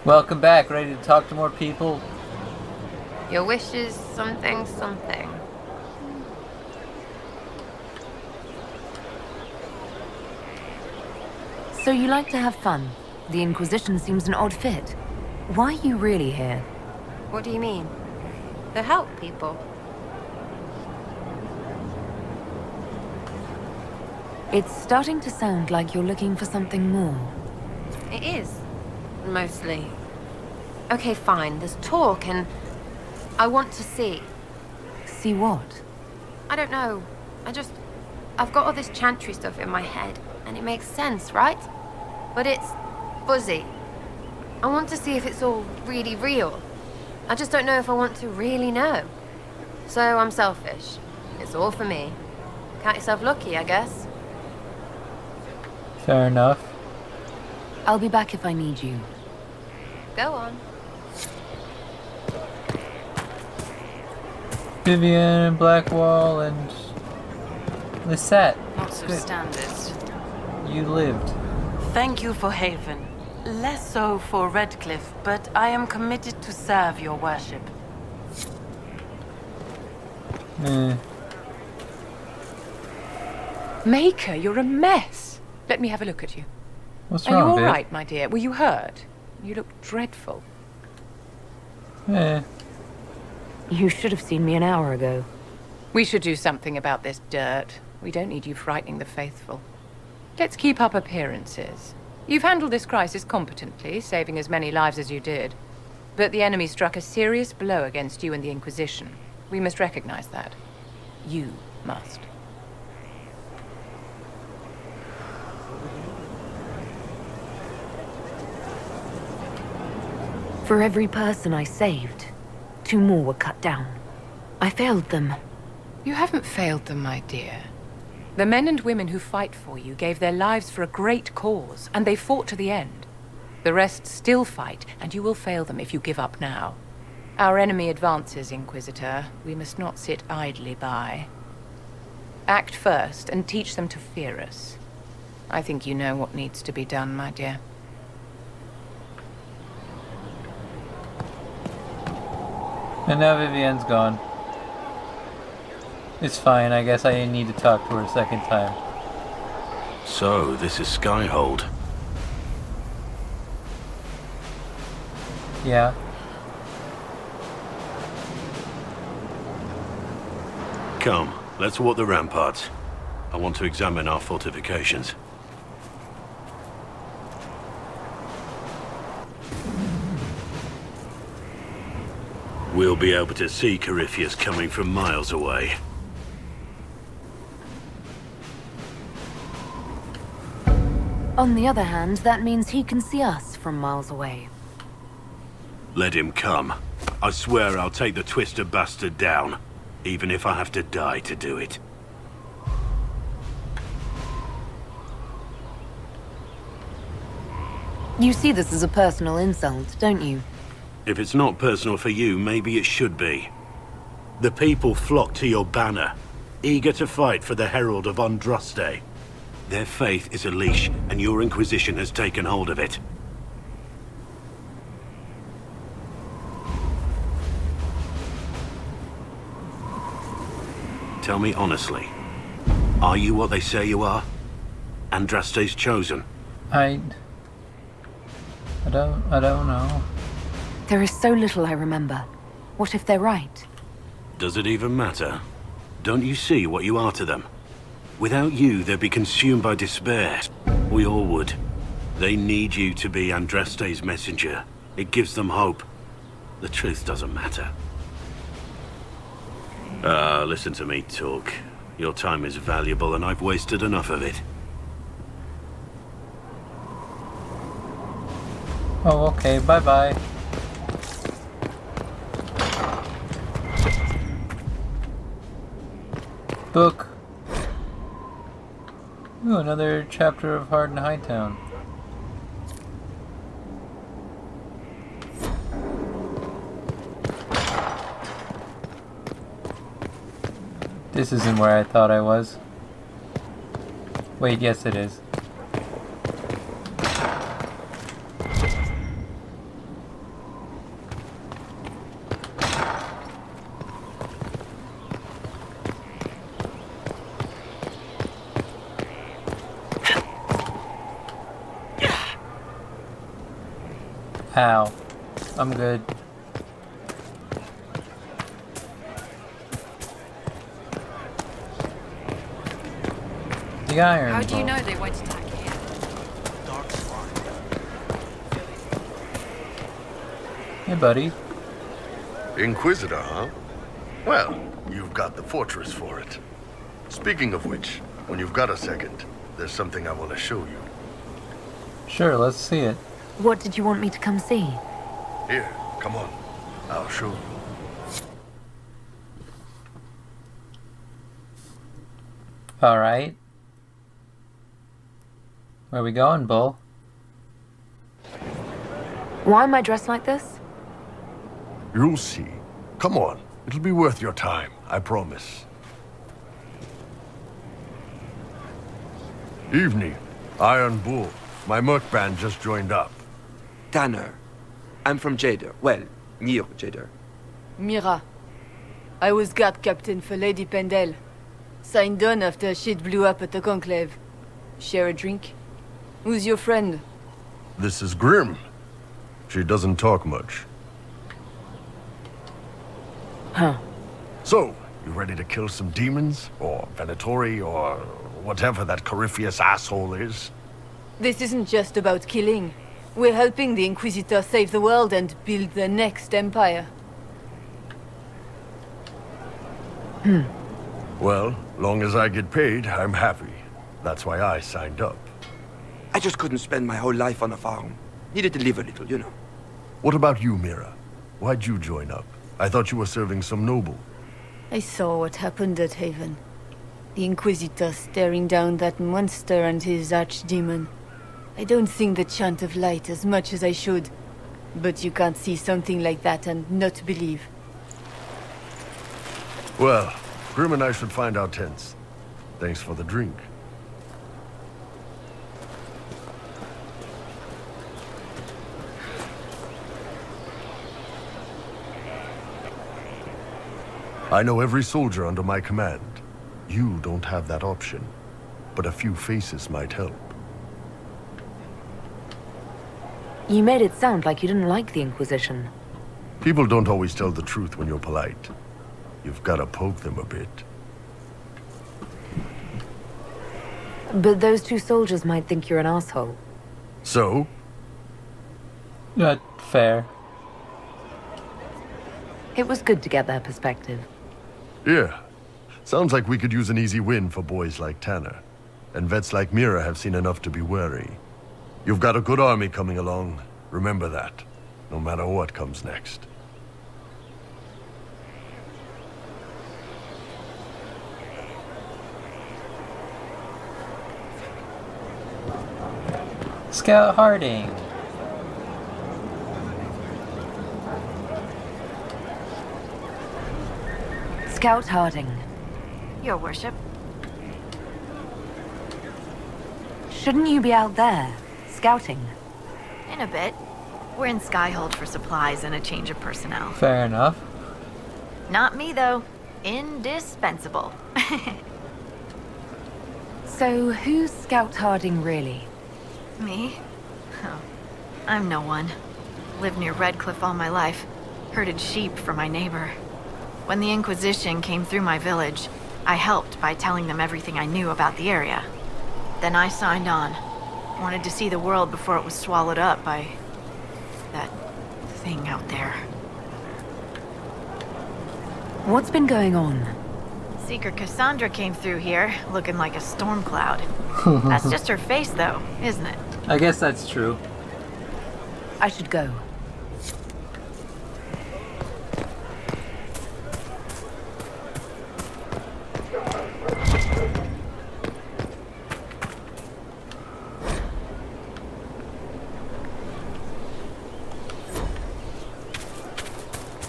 Welcome back. Ready to talk to more people? Your wish is something, something. So you like to have fun. The Inquisition seems an odd fit. Why are you really here? What do you mean? To help people. It's starting to sound like you're looking for something more. It is. Mostly. Okay, fine. There's talk and I want to see. See what? I don't know. I've got all this chantry stuff in my head and it makes sense, right? But it's fuzzy. I want to see if it's all really real. I just don't know if I want to really know. So I'm selfish. It's all for me. Count yourself lucky, I guess. Fair enough. I'll be back if I need you. Go on. Vivian, Blackwall, and Lisette. Not so Good. standard. You lived. Thank you for Haven. Less so for Redcliffe, but I am committed to serve your worship. Eh. Maker, you're a mess. Let me have a look at you. What's Are you wrong, all Viv? right, my dear? Were you hurt? You look dreadful. Eh. You should have seen me an hour ago. We should do something about this dirt. We don't need you frightening the faithful. Let's keep up appearances. You've handled this crisis competently, saving as many lives as you did. But the enemy struck a serious blow against you and the Inquisition. We must recognize that. You must. For every person I saved, 2 more were cut down. I failed them. You haven't failed them, my dear. The men and women who fight for you gave their lives for a great cause, and they fought to the end. The rest still fight, and you will fail them if you give up now. Our enemy advances, Inquisitor. We must not sit idly by. Act first, and teach them to fear us. I think you know what needs to be done, my dear. And now Vivian's gone. It's fine, I guess I need to talk to her a second time. So, this is Skyhold. Yeah. Come, let's walk the ramparts. I want to examine our fortifications. We'll be able to see Corypheus coming from miles away. On the other hand, that means he can see us from miles away. Let him come. I swear I'll take the twister bastard down, even if I have to die to do it. You see this as a personal insult, don't you? If it's not personal for you, maybe it should be. The people flock to your banner, eager to fight for the Herald of Andraste. Their faith is a leash, and your Inquisition has taken hold of it. Tell me honestly, are you what they say you are? Andraste's chosen? I don't know. There is so little I remember. What if they're right? Does it even matter? Don't you see what you are to them? Without you, they'd be consumed by despair. We all would. They need you to be Andraste's messenger. It gives them hope. The truth doesn't matter. Listen to me talk. Your time is valuable and I've wasted enough of it. Oh, okay, bye-bye. Book. Ooh, another chapter of Hardened Hightown. This isn't where I thought I was. Wait, yes it is. Ow. I'm good. The iron. How do you bolt. know they won't attack here? Hey, buddy. Inquisitor, huh? Well, you've got the fortress for it. Speaking of which, when you've got a second, there's something I want to show you. Sure, let's see it. What did you want me to come see? Here, come on. I'll show you. Alright. Where we going, Bull? Why am I dressed like this? You'll see. Come on. It'll be worth your time, I promise. Evening. Iron Bull. My merc band just joined up. Tanner. I'm from Jader. Well, near Jader. Mira. I was guard captain for Lady Pendel. Signed on after shit blew up at the Conclave. Share a drink? Who's your friend? This is Grim. She doesn't talk much. Huh. So, you ready to kill some demons? Or Venatori, or whatever that Corypheus asshole is? This isn't just about killing. We're helping the Inquisitor save the world and build the next empire. Well, long as I get paid, I'm happy. That's why I signed up. I just couldn't spend my whole life on a farm. Needed to live a little, you know. What about you, Mira? Why'd you join up? I thought you were serving some noble. I saw what happened at Haven. The Inquisitor staring down that monster and his archdemon. I don't sing the chant of light as much as I should. But you can't see something like that and not believe. Well, Grim and I should find our tents. Thanks for the drink. I know every soldier under my command. You don't have that option. But a few faces might help. You made it sound like you didn't like the Inquisition. People don't always tell the truth when you're polite. You've got to poke them a bit. But those two soldiers might think you're an asshole. So? Fair. It was good to get their perspective. Yeah. Sounds like we could use an easy win for boys like Tanner. And vets like Mira have seen enough to be wary. You've got a good army coming along. Remember that. No matter what comes next. Scout Harding. Scout Harding. Your worship. Shouldn't you be out there, scouting? In a bit. We're in Skyhold for supplies and a change of personnel. Fair enough. Not me, though. Indispensable. So, who's Scout Harding really? Me? Oh, I'm no one. Lived near Redcliffe all my life. Herded sheep for my neighbor. When the Inquisition came through my village, I helped by telling them everything I knew about the area. Then I signed on. Wanted to see the world before it was swallowed up by that thing out there. What's been going on? Seeker Cassandra came through here, looking like a storm cloud. That's just her face, though, isn't it? I guess that's true. I should go.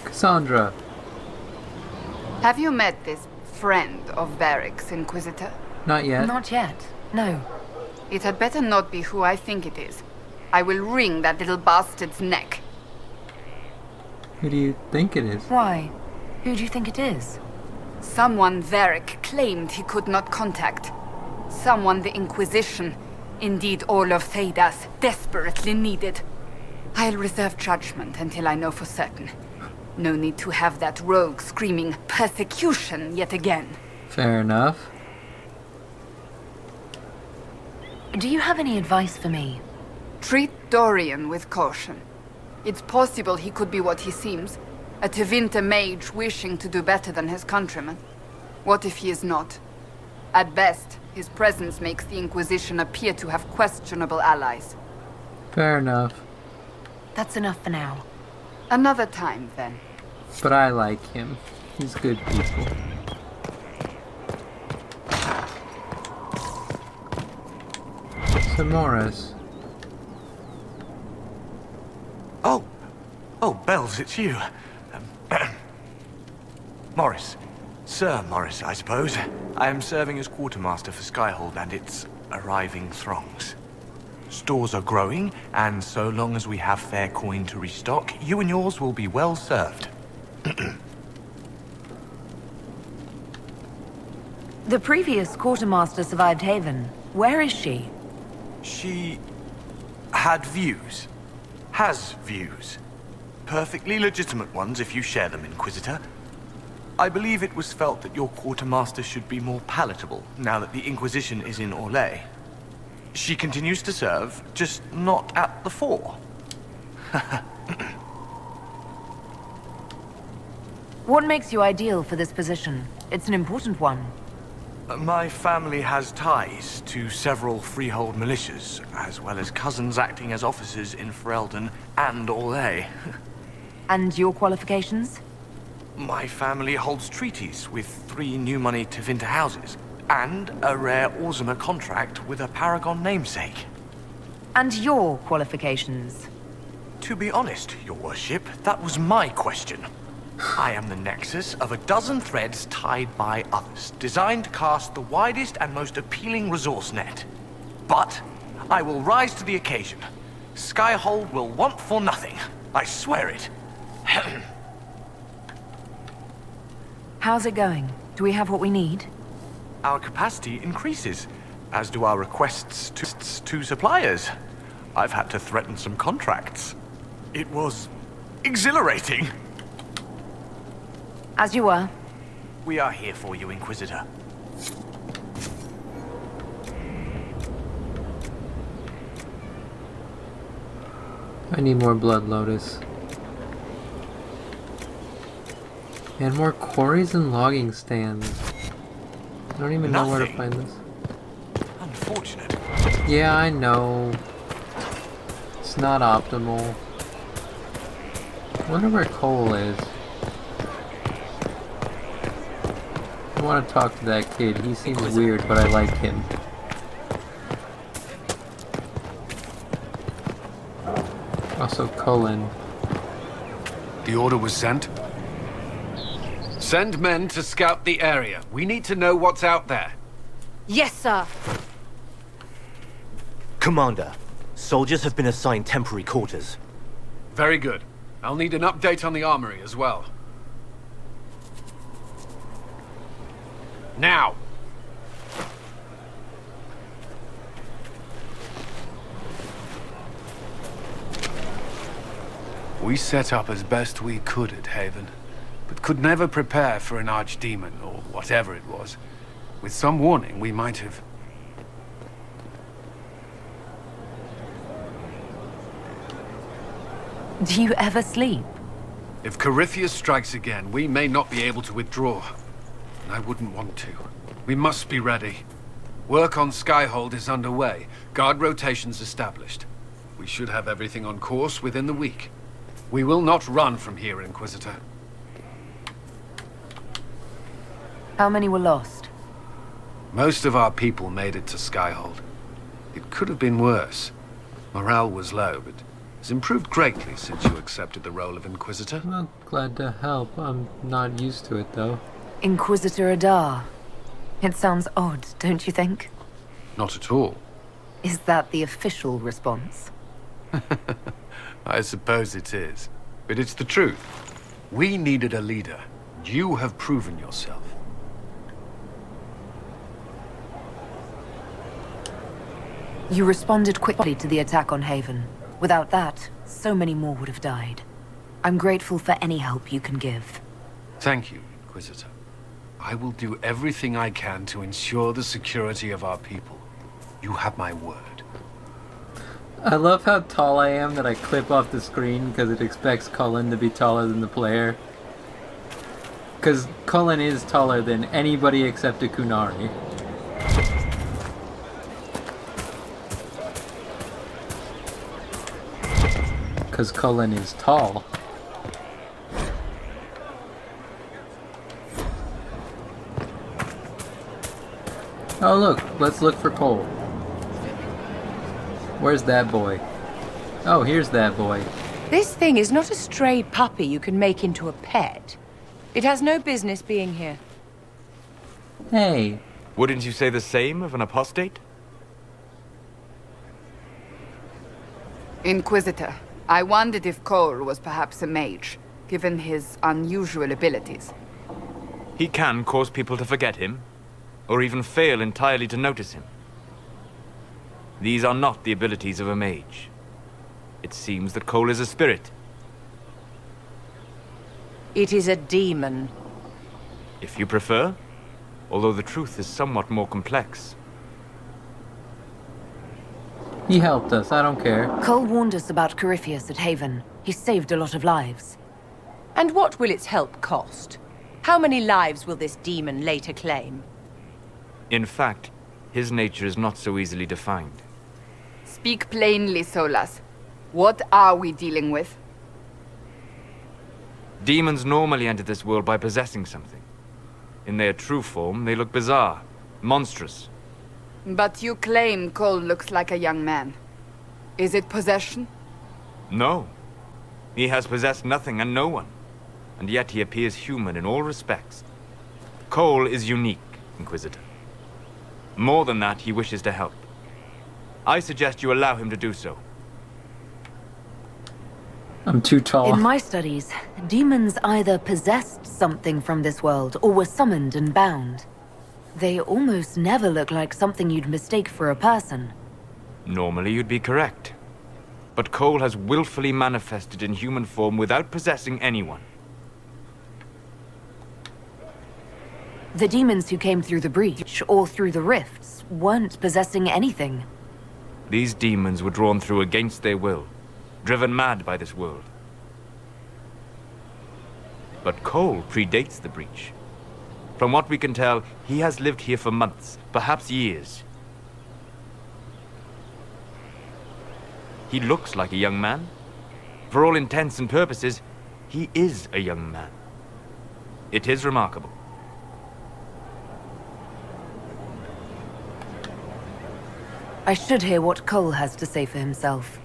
Cassandra. Have you met this friend of Varric's, Inquisitor? Not yet. Not yet. No. It had better not be who I think it is. I will wring that little bastard's neck. Who do you think it is? Why? Who do you think it is? Someone Varric claimed he could not contact. Someone the Inquisition, indeed all of Thedas, desperately needed. I'll reserve judgment until I know for certain. No need to have that rogue screaming persecution yet again. Fair enough. Do you have any advice for me? Treat Dorian with caution. It's possible he could be what he seems, a Tevinter mage wishing to do better than his countrymen. What if he is not? At best, his presence makes the Inquisition appear to have questionable allies. Fair enough. That's enough for now. Another time, then. But I like him. He's good people. Morris. Oh, Bells, it's you. Morris. Sir Morris, I suppose. I am serving as quartermaster for Skyhold and its arriving throngs. Stores are growing, and so long as we have fair coin to restock, you and yours will be well served. The previous quartermaster survived Haven. Where is she? She had views. Has views. Perfectly legitimate ones if you share them, Inquisitor. I believe it was felt that your quartermaster should be more palatable now that the Inquisition is in Orlais. She continues to serve, just not at the fore. What makes you ideal for this position? It's an important one. My family has ties to several freehold militias, as well as cousins acting as officers in Ferelden and Orlais. And your qualifications? My family holds treaties with 3 new money Tevinter houses, and a rare Orzuma contract with a Paragon namesake. And your qualifications? To be honest, your worship, that was my question. I am the nexus of a dozen threads tied by others, designed to cast the widest and most appealing resource net. But I will rise to the occasion. Skyhold will want for nothing. I swear it. How's it going? Do we have what we need? Our capacity increases, as do our requests to suppliers. I've had to threaten some contracts. It was exhilarating. As you were. We are here for you, Inquisitor. I need more Blood Lotus. And more quarries and logging stands. I don't even know where to find this. Unfortunate. Yeah, I know. It's not optimal. I wonder where Cole is. I want to talk to that kid. He seems weird, but I like him. Also, Cullen. The order was sent? Send men to scout the area. We need to know what's out there. Yes, sir. Commander, soldiers have been assigned temporary quarters. Very good. I'll need an update on the armory as well. Now! We set up as best we could at Haven, but could never prepare for an archdemon, or whatever it was. With some warning, we might have... Do you ever sleep? If Corypheus strikes again, we may not be able to withdraw. And I wouldn't want to. We must be ready. Work on Skyhold is underway. Guard rotations established. We should have everything on course within the week. We will not run from here, Inquisitor. How many were lost? Most of our people made it to Skyhold. It could have been worse. Morale was low, but it's improved greatly since you accepted the role of Inquisitor. Well, glad to help. I'm not used to it, though. Inquisitor Adar. It sounds odd, don't you think? Not at all. Is that the official response? I suppose it is. But it's the truth. We needed a leader. You have proven yourself. You responded quickly to the attack on Haven. Without that, so many more would have died. I'm grateful for any help you can give. Thank you, Inquisitor. I will do everything I can to ensure the security of our people. You have my word. I love how tall I am that I clip off the screen because it expects Cullen to be taller than the player. Because Cullen is taller than anybody except a Kunari. Because Cullen is tall. Oh look, let's look for Cole. Where's that boy? Oh, here's that boy. This thing is not a stray puppy you can make into a pet. It has no business being here. Hey. Wouldn't you say the same of an apostate? Inquisitor, I wondered if Cole was perhaps a mage, given his unusual abilities. He can cause people to forget him, or even fail entirely to notice him. These are not the abilities of a mage. It seems that Cole is a spirit. It is a demon. If you prefer, although the truth is somewhat more complex. He helped us, I don't care. Cole warned us about Corypheus at Haven. He saved a lot of lives. And what will its help cost? How many lives will this demon later claim? In fact, his nature is not so easily defined. Speak plainly, Solas. What are we dealing with? Demons normally enter this world by possessing something. In their true form, they look bizarre, monstrous. But you claim Cole looks like a young man. Is it possession? No. He has possessed nothing and no one. And yet he appears human in all respects. Cole is unique, Inquisitor. More than that, he wishes to help. I suggest you allow him to do so. I'm too tall. In my studies, demons either possessed something from this world or were summoned and bound. They almost never look like something you'd mistake for a person. Normally you'd be correct. But Cole has willfully manifested in human form without possessing anyone. The demons who came through the breach or through the rifts weren't possessing anything. These demons were drawn through against their will, driven mad by this world. But Cole predates the breach. From what we can tell, he has lived here for months, perhaps years. He looks like a young man. For all intents and purposes, he is a young man. It is remarkable. I should hear what Cole has to say for himself.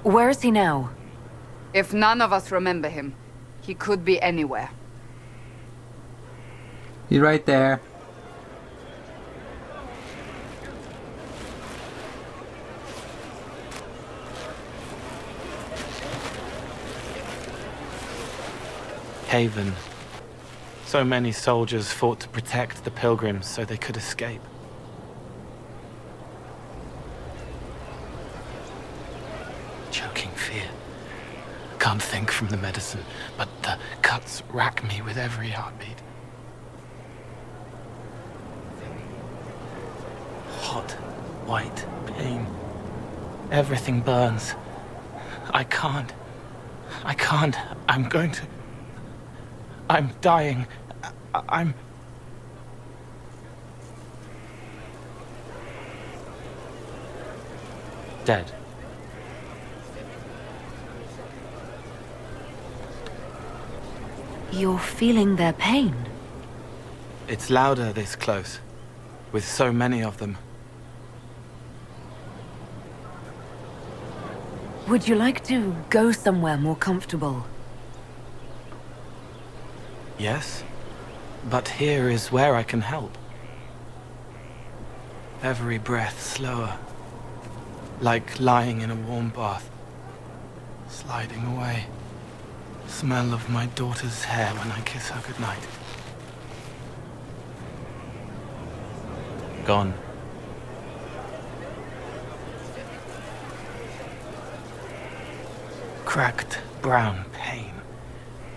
Where is he now? If none of us remember him, he could be anywhere. He's right there. Haven. So many soldiers fought to protect the pilgrims so they could escape. Choking fear. Can't think from the medicine, but the cuts rack me with every heartbeat. Hot, white pain. Everything burns. I can't. I'm going to... I'm dying. I'm... dead. You're feeling their pain? It's louder this close, with so many of them. Would you like to go somewhere more comfortable? Yes, but here is where I can help. Every breath slower, like lying in a warm bath, sliding away. Smell of my daughter's hair when I kiss her goodnight. Gone. cracked brown pain.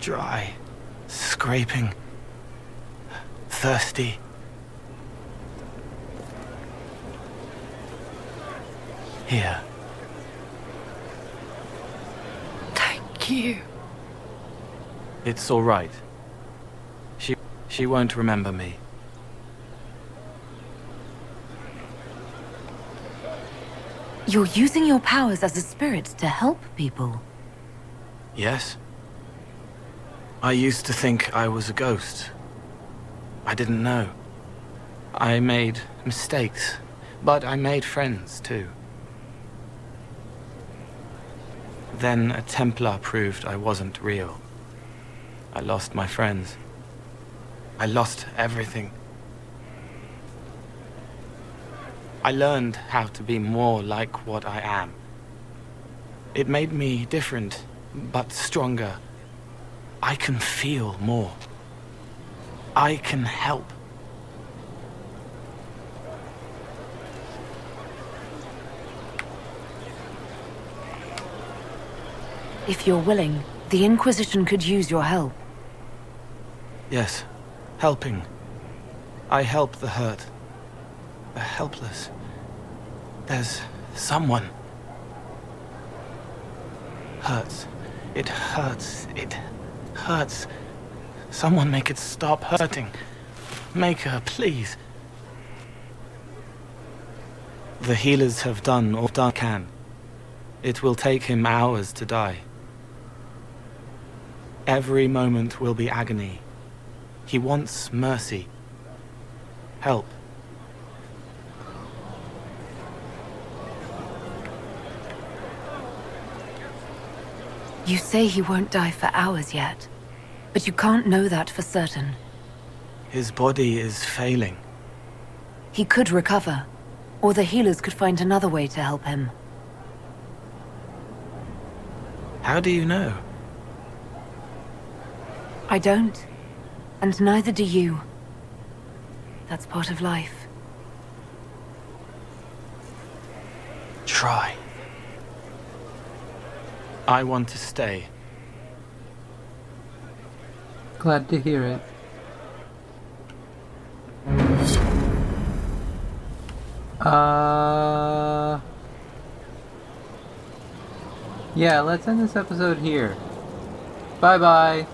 Dry, scraping, thirsty. Here. Thank you. It's all right. She won't remember me. You're using your powers as a spirit to help people. Yes? I used to think I was a ghost. I didn't know. I made mistakes, but I made friends too. Then a Templar proved I wasn't real. I lost my friends. I lost everything. I learned how to be more like what I am. It made me different, but stronger. I can feel more. I can help. If you're willing, the Inquisition could use your help. Yes, helping. I help the hurt. The helpless. There's someone. Hurts. It hurts. It hurts. Someone make it stop hurting. Make her, please. The healers have done all they can. It will take him hours to die. Every moment will be agony. He wants mercy. Help. You say he won't die for hours yet, but you can't know that for certain. His body is failing. He could recover, or the healers could find another way to help him. How do you know? I don't, and neither do you. That's part of life. Try. I want to stay. Glad to hear it. Yeah, let's end this episode here. Bye-bye.